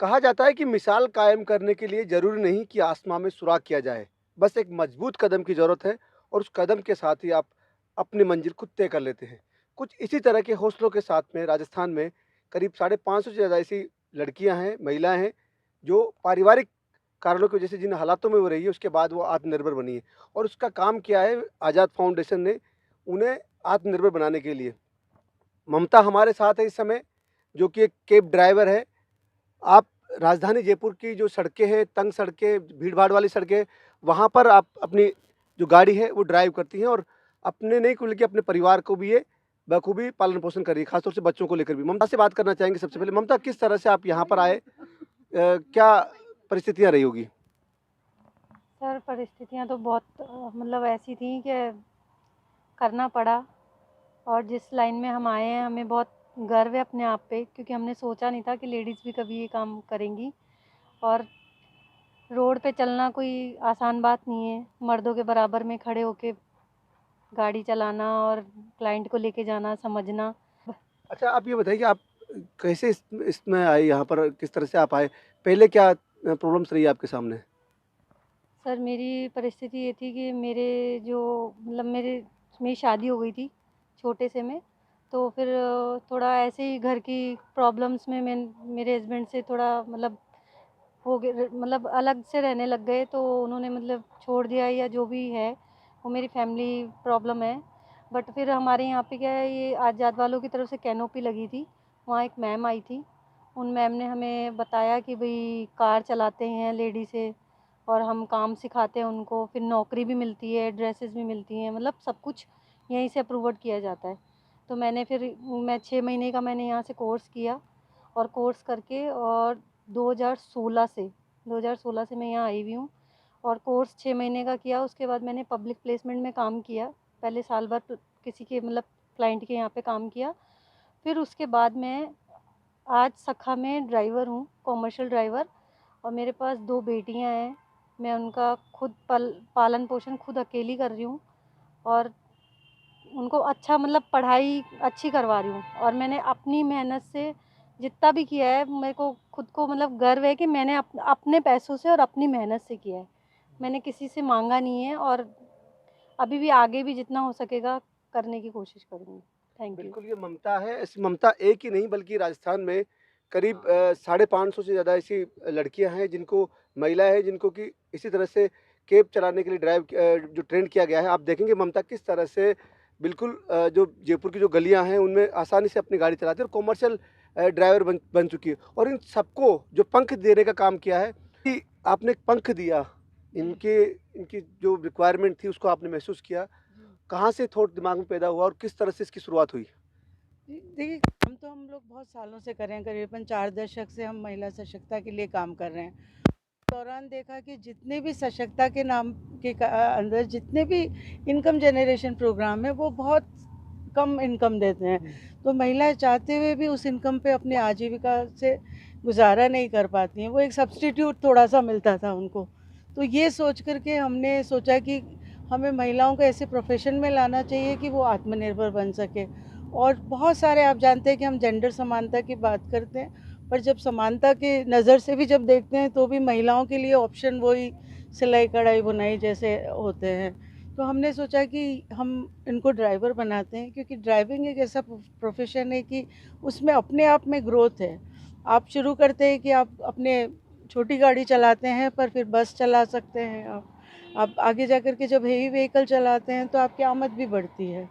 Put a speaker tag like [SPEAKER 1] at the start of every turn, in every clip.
[SPEAKER 1] कहा जाता है कि मिसाल कायम करने के लिए ज़रूरी नहीं कि आसमां में सुराग किया जाए, बस एक मजबूत कदम की ज़रूरत है और उस कदम के साथ ही आप अपनी मंजिल खुद तय कर लेते हैं। कुछ इसी तरह के हौसलों के साथ में राजस्थान में करीब 550 से ज़्यादा ऐसी लड़कियां हैं, महिलाएं हैं, जो पारिवारिक कारणों की वजह से जिन हालातों में वो रही है, उसके बाद वो आत्मनिर्भर बनी है और उसका काम किया है आज़ाद फाउंडेशन ने उन्हें आत्मनिर्भर बनाने के लिए। ममता हमारे साथ है इस समय, जो कि एक कैब ड्राइवर है। आप राजधानी जयपुर की जो सड़कें हैं, तंग सड़कें, भीड़-भाड़ वाली सड़कें, वहाँ पर आप अपनी जो गाड़ी है वो ड्राइव करती हैं और अपने नहीं बल्कि अपने परिवार को भी ये बखूबी पालन-पोषण कर रही है, खासतौर से बच्चों को लेकर भी। ममता से बात करना चाहेंगे सबसे पहले। ममता, किस तरह से आप यहाँ पर आए? क्या परिस्थितियाँ रही होगी?
[SPEAKER 2] सर, परिस्थितियाँ तो बहुत मतलब ऐसी थी कि करना पड़ा। और जिस लाइन में हम आए हैं, हमें बहुत गर्व है अपने आप पे, क्योंकि हमने सोचा नहीं था कि लेडीज़ भी कभी ये काम करेंगी। और रोड पे चलना कोई आसान बात नहीं है, मर्दों के बराबर में खड़े होके गाड़ी चलाना और क्लाइंट को लेके जाना, समझना।
[SPEAKER 1] अच्छा, आप ये बताइए कि आप कैसे इसमें आए यहाँ पर, किस तरह से आप आए? पहले क्या प्रॉब्लम्स रही आपके सामने?
[SPEAKER 2] सर, मेरी परिस्थिति ये थी कि मेरे जो मतलब मेरी शादी हो गई थी छोटे से में। तो फिर थोड़ा ऐसे ही घर की प्रॉब्लम्स में मैं मेरे हस्बैंड से थोड़ा मतलब हो गए, मतलब अलग से रहने लग गए। तो उन्होंने मतलब छोड़ दिया या जो भी है, वो मेरी फैमिली प्रॉब्लम है। बट फिर हमारे यहाँ पे क्या है, ये आज़ाद वालों की तरफ से कैनोपी लगी थी। वहाँ एक मैम आई थी। उन मैम ने हमें बताया कि भई कार चलाते हैं लेडी से, और हम काम सिखाते हैं उनको, फिर नौकरी भी मिलती है, ड्रेसेस भी मिलती हैं, मतलब सब कुछ यहीं से अप्रूवड किया जाता है। तो मैं 6 महीने का मैंने यहाँ से कोर्स किया, और कोर्स करके और 2016 से 2016 से मैं यहाँ आई हुई हूँ। और कोर्स 6 महीने का किया, उसके बाद मैंने पब्लिक प्लेसमेंट में काम किया। पहले साल भर किसी के मतलब क्लाइंट के यहाँ पे काम किया। फिर उसके बाद मैं आज सखा में ड्राइवर हूँ, कॉमर्शियल ड्राइवर। और मेरे पास 2 बेटियाँ हैं। मैं उनका खुद पालन-पोषण खुद अकेली कर रही हूँ, और उनको अच्छा मतलब पढ़ाई अच्छी करवा रही हूँ। और मैंने अपनी मेहनत से जितना भी किया है, मेरे को खुद को मतलब गर्व है कि मैंने अपने पैसों से और अपनी मेहनत से किया है। मैंने किसी से माँगा नहीं है, और अभी भी आगे भी जितना हो सकेगा करने की कोशिश करूँगी। Thank you.
[SPEAKER 1] बिल्कुल, ये ममता है। ऐसी ममता एक ही नहीं बल्कि राजस्थान में करीब 550 से ज़्यादा ऐसी लड़कियाँ हैं, जिनको महिलाएँ हैं, जिनको कि इसी तरह से कैब चलाने के लिए जो ट्रेंड किया गया है। आप देखेंगे ममता किस तरह से बिल्कुल जो जयपुर की जो गलियाँ हैं, उनमें आसानी से अपनी गाड़ी चलाती है और कॉमर्शियल ड्राइवर बन बन चुकी है। और इन सबको जो पंख देने का काम किया है कि आपने एक पंख दिया, इनके इनकी जो रिक्वायरमेंट थी, उसको आपने महसूस किया। कहाँ से थॉट दिमाग में पैदा हुआ और किस तरह से इसकी शुरुआत हुई?
[SPEAKER 3] जी, देखिए, हम लोग बहुत सालों से कर रहे हैं, करीबन 4 दशक से हम महिला सशक्तता के लिए काम कर रहे हैं। दौरान देखा कि जितने भी सशक्तता के नाम के अंदर जितने भी इनकम जनरेशन प्रोग्राम है, वो बहुत कम इनकम देते हैं। तो महिलाएं चाहते हुए भी उस इनकम पे अपनी आजीविका से गुजारा नहीं कर पाती हैं। वो एक सब्स्टिट्यूट थोड़ा सा मिलता था उनको। तो ये सोच करके हमने सोचा कि हमें महिलाओं को ऐसे प्रोफेशन में लाना चाहिए कि वो आत्मनिर्भर बन सके। और बहुत सारे, आप जानते हैं कि हम जेंडर समानता की बात करते हैं, पर जब समानता की नज़र से भी जब देखते हैं तो भी महिलाओं के लिए ऑप्शन वही सिलाई कढ़ाई बुनाई जैसे होते हैं। तो हमने सोचा कि हम इनको ड्राइवर बनाते हैं, क्योंकि ड्राइविंग एक ऐसा प्रोफेशन है कि उसमें अपने आप में ग्रोथ है। आप शुरू करते हैं कि आप अपने छोटी गाड़ी चलाते हैं, पर फिर बस चला सकते हैं आप आगे जा कर के जब हेवी व्हीकल चलाते हैं तो आपकी आमद भी बढ़ती है।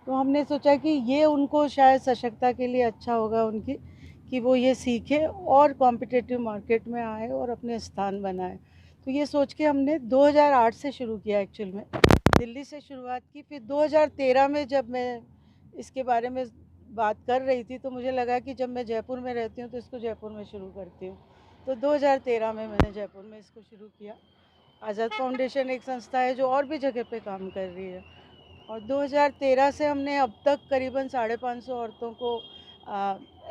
[SPEAKER 3] तो हमने सोचा कि ये उनको शायद सशक्तता के लिए अच्छा होगा उनकी, कि वो ये सीखें और कॉम्पिटिटिव मार्केट में आए और अपने स्थान बनाएं। तो ये सोच के हमने 2008 से शुरू किया एक्चुअल में, दिल्ली से शुरुआत की। फिर 2013 में जब मैं इसके बारे में बात कर रही थी, तो मुझे लगा कि जब मैं जयपुर में रहती हूँ तो इसको जयपुर में शुरू करती हूँ। तो 2013 में मैंने जयपुर में इसको शुरू किया। आज़ाद फाउंडेशन एक संस्था है जो और भी जगह पे काम कर रही है। और 2013 से हमने अब तक करीबन 550 औरतों को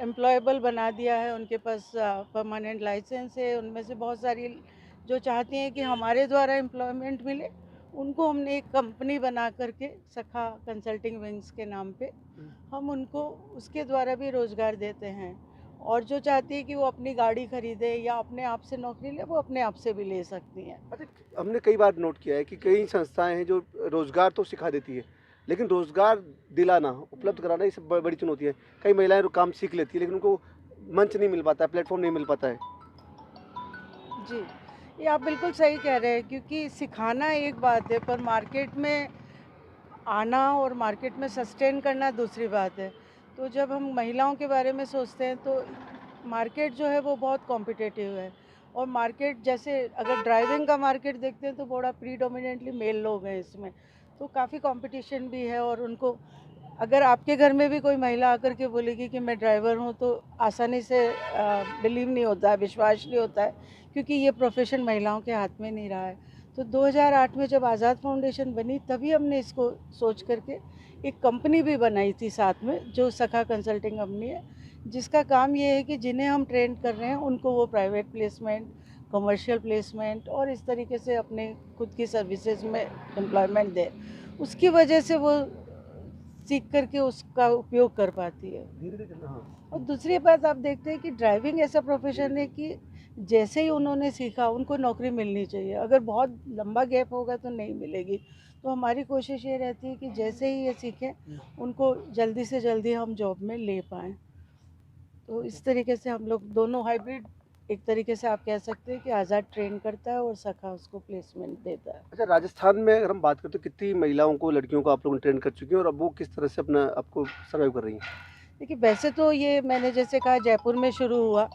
[SPEAKER 3] एम्प्लॉयबल बना दिया है। उनके पास परमानेंट लाइसेंस है। उनमें से बहुत सारी जो चाहती हैं कि हमारे द्वारा एम्प्लॉयमेंट मिले, उनको हमने एक कंपनी बना करके सखा कंसल्टिंग विंग्स के नाम पे हम उनको उसके द्वारा भी रोज़गार देते हैं। और जो चाहती है कि वो अपनी गाड़ी खरीदे या अपने आप से नौकरी ले, वो अपने आप से भी ले सकती हैं।
[SPEAKER 1] अच्छा, हमने कई बार नोट किया है कि कई संस्थाएँ हैं जो रोज़गार तो सिखा देती है, लेकिन रोज़गार दिलाना, उपलब्ध कराना ये सब बड़ी चुनौती है। कई महिलाएँ काम सीख लेती हैं लेकिन उनको मंच नहीं मिल पाता है, प्लेटफ़ॉर्म नहीं मिल पाता है।
[SPEAKER 3] जी, ये आप बिल्कुल सही कह रहे हैं, क्योंकि सिखाना एक बात है, पर मार्केट में आना और मार्केट में सस्टेन करना दूसरी बात है। तो जब हम महिलाओं के बारे में सोचते हैं तो मार्केट जो है वो बहुत कॉम्पिटिटिव है, और मार्केट जैसे अगर ड्राइविंग का मार्केट देखते हैं तो बड़ा प्रीडोमिनेंटली मेल लोग हैं इसमें, तो काफ़ी कंपटीशन भी है। और उनको, अगर आपके घर में भी कोई महिला आकर के बोलेगी कि मैं ड्राइवर हूँ, तो आसानी से बिलीव नहीं होता है, विश्वास नहीं होता है, क्योंकि ये प्रोफेशन महिलाओं के हाथ में नहीं रहा है। तो 2008 में जब आज़ाद फाउंडेशन बनी, तभी हमने इसको सोच करके एक कंपनी भी बनाई थी साथ में, जो सखा कंसल्टिंग कंपनी है, जिसका काम ये है कि जिन्हें हम ट्रेन कर रहे हैं उनको वो प्राइवेट प्लेसमेंट, कमर्शियल प्लेसमेंट और इस तरीके से अपने खुद की सर्विसेज में एम्प्लॉयमेंट दे। उसकी वजह से वो सीख करके उसका उपयोग कर पाती है।
[SPEAKER 1] धीरे-धीरे चलना, हाँ।
[SPEAKER 3] और दूसरी बात, आप देखते हैं कि ड्राइविंग ऐसा प्रोफेशन है कि जैसे ही उन्होंने सीखा उनको नौकरी मिलनी चाहिए, अगर बहुत लंबा गैप होगा तो नहीं मिलेगी। तो हमारी कोशिश ये रहती है कि जैसे ही ये सीखें, उनको जल्दी से जल्दी हम जॉब में ले पाएँ। तो इस तरीके से हम लोग दोनों हाइब्रिड, एक तरीके से आप कह सकते हैं कि आज़ाद ट्रेन करता है और सखा उसको प्लेसमेंट देता है।
[SPEAKER 1] अच्छा, राजस्थान में अगर हम बात करें तो कितनी महिलाओं को, लड़कियों को आप लोगों ने ट्रेन कर चुके हैं और अब वो किस तरह से अपना आपको सर्वाइव कर रही हैं?
[SPEAKER 3] देखिए, वैसे तो ये मैंने जैसे कहा जयपुर में शुरू हुआ,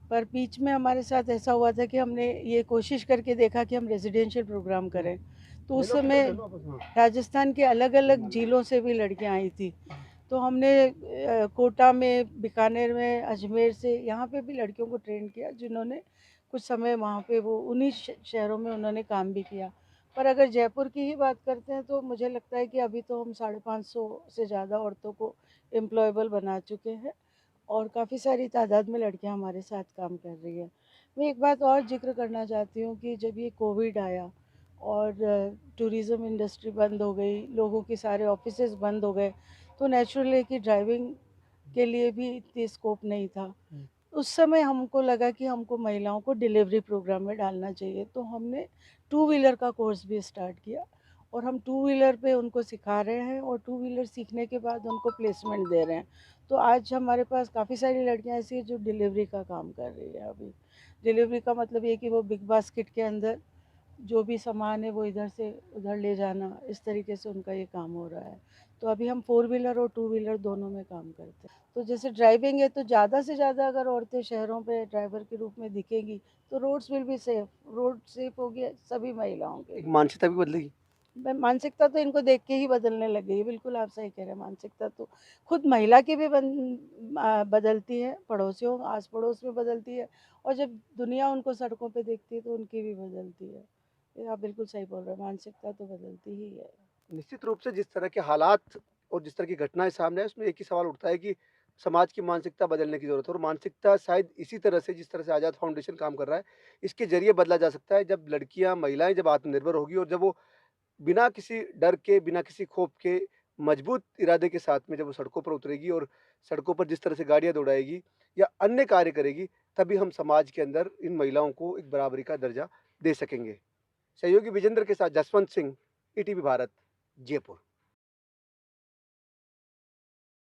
[SPEAKER 3] पर बीच में हमारे साथ ऐसा हुआ था कि हमने ये कोशिश करके देखा कि हम रेजिडेंशियल प्रोग्राम करें। तो उस समय राजस्थान के अलग-अलग ज़िलों से भी लड़कियां आई थी। तो हमने कोटा में, बीकानेर में, अजमेर से, यहाँ पे भी लड़कियों को ट्रेन किया, जिन्होंने कुछ समय वहाँ पे वो उन्हीं शहरों में उन्होंने काम भी किया। पर अगर जयपुर की ही बात करते हैं तो मुझे लगता है कि अभी तो हम 550 से ज़्यादा औरतों को एम्प्लॉयबल बना चुके हैं, और काफ़ी सारी तादाद में लड़कियां हमारे साथ काम कर रही हैं। मैं एक बात और ज़िक्र करना चाहती हूँ कि जब ये कोविड आया और टूरिज़्म इंडस्ट्री बंद हो गई, लोगों के सारे ऑफिसेज़ बंद हो गए, तो नेचुरल है कि ड्राइविंग के लिए भी इतनी स्कोप नहीं था। उस समय हमको लगा कि हमको महिलाओं को डिलीवरी प्रोग्राम में डालना चाहिए, तो हमने टू व्हीलर का कोर्स भी स्टार्ट किया, और हम टू व्हीलर पे उनको सिखा रहे हैं, और टू व्हीलर सीखने के बाद उनको प्लेसमेंट दे रहे हैं। तो आज हमारे पास काफ़ी सारी लड़कियां ऐसी हैं जो डिलीवरी का काम कर रही है अभी। डिलीवरी का मतलब ये कि वो बिग बास्केट के अंदर जो भी सामान है वो इधर से उधर ले जाना, इस तरीके से उनका ये काम हो रहा है। तो अभी हम फोर व्हीलर और टू व्हीलर दोनों में काम करते हैं। तो जैसे ड्राइविंग है, तो ज़्यादा से ज़्यादा अगर औरतें शहरों पे ड्राइवर के रूप में दिखेंगी, तो roads will be safe, road safe होगी सभी महिलाओं के
[SPEAKER 1] एक
[SPEAKER 3] लिए।
[SPEAKER 1] मानसिकता भी बदलेगी।
[SPEAKER 3] मानसिकता तो इनको देख के ही बदलने लग गई है, बिल्कुल आप सही कह रहे हैं। मानसिकता तो खुद महिला की भी बदलती है, पड़ोसियों, आस पड़ोस में बदलती है, और जब दुनिया उनको सड़कों पे देखती है तो उनकी भी बदलती है। ये आप बिल्कुल सही बोल रहे हैं, मानसिकता तो बदलती ही है।
[SPEAKER 1] निश्चित रूप से जिस तरह के हालात और जिस तरह की घटनाएँ सामने आई, उसमें एक ही सवाल उठता है कि समाज की मानसिकता बदलने की ज़रूरत है और मानसिकता शायद इसी तरह से, जिस तरह से आज़ाद फाउंडेशन काम कर रहा है, इसके ज़रिए बदला जा सकता है। जब लड़कियाँ, महिलाएँ जब आत्मनिर्भर होगी और जब वो बिना किसी डर के, बिना किसी खौफ के, मजबूत इरादे के साथ में जब वो सड़कों पर उतरेगी और सड़कों पर जिस तरह से गाड़ियाँ दौड़ाएगी या अन्य कार्य करेगी, तभी हम समाज के अंदर इन महिलाओं को एक बराबरी का दर्जा दे सकेंगे। सहयोगी विजेंद्र के साथ जसवंत सिंह, ईटीवी भारत, जयपुर।